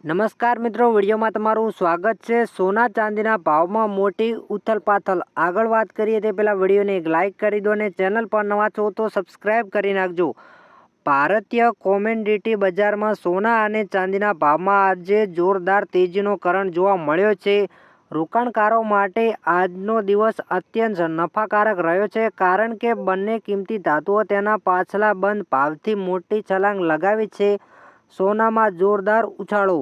નમસ્કાર મિત્રો, વિડીયોમાં તમારું સ્વાગત છે। સોના ચાંદીના ભાવમાં મોટી ઉથલપાથલ। આગળ વાત કરીએ તે પહેલાં વિડીયોને એક લાઇક કરી દો અને ચેનલ પર નવા છો તો સબસ્ક્રાઇબ કરી નાખજો। ભારતીય કોમોડિટી બજારમાં સોના અને ચાંદીના ભાવમાં આજે જોરદાર તેજીનો કરંટ જોવા મળ્યો છે। રોકાણકારો માટે આજનો દિવસ અત્યંત નફાકારક રહ્યો છે, કારણ કે બંને કિંમતી ધાતુઓ તેના પાછલા બંધ ભાવથી મોટી છલાંગ લગાવી છે। સોનામાં જોરદાર ઉછાળો।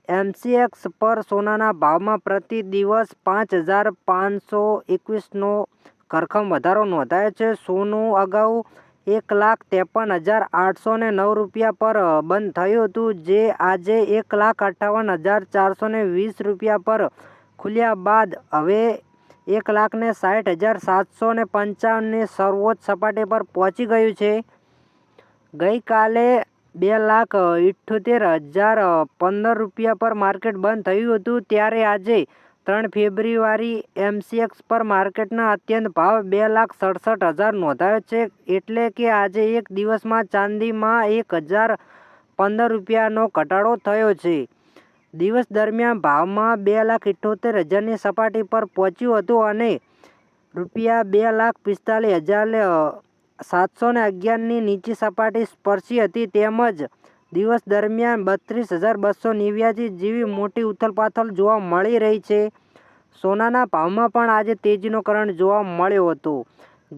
MCX પર સોનાના ભાવમાં પ્રતિ દિવસ 5,521નો ધરખમ વધારો નોંધાયો છે। સોનું અગાઉ 1,53,809 રૂપિયા પર બંધ થયું હતું, જે આજે 1,58,420 રૂપિયા પર ખુલ્યા બાદ હવે 1,60,755ની સર્વોચ્ચ સપાટી પર પહોંચી ગયું છે। ગઈકાલે 2,78,015 રૂપિયા પર માર્કેટ બંધ થયું હતું, ત્યારે આજે 3 ફેબ્રુઆરી MCX પર માર્કેટના અત્યંત ભાવ 2,67,000 નોંધાયો છે। એટલે કે આજે એક દિવસમાં ચાંદીમાં 1,015 રૂપિયાનો ઘટાડો થયો છે। દિવસ દરમિયાન ભાવમાં 2,78,000ની સપાટી પર પહોંચ્યું હતું અને ₹2,45,711ની નીચી સપાટી સ્પર્શી હતી, તેમજ દિવસ દરમિયાન 32,289 જેવી મોટી ઉથલપાથલ જોવા મળી રહી છે। સોનાના ભાવમાં પણ આજે તેજીનો કરંટ જોવા મળ્યો હતો।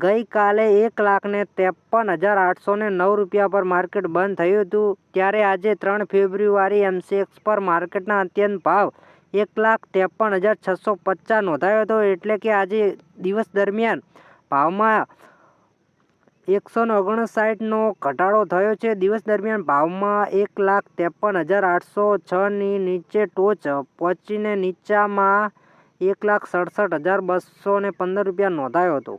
ગઈકાલે 1,53,809 રૂપિયા પર માર્કેટ બંધ થયું હતું, ત્યારે આજે 3 ફેબ્રુઆરી MCX પર માર્કેટના અત્યંત ભાવ 1,53,650 નોંધાયો હતો। એટલે કે આજે દિવસ દરમિયાન ભાવમાં 159નો ઘટાડો થયો છે। દિવસ દરમિયાન ભાવમાં 1,53,806ની નીચે ટોચ પહોંચીને નીચામાં 1,67,215 રૂપિયા નોંધાયો હતો।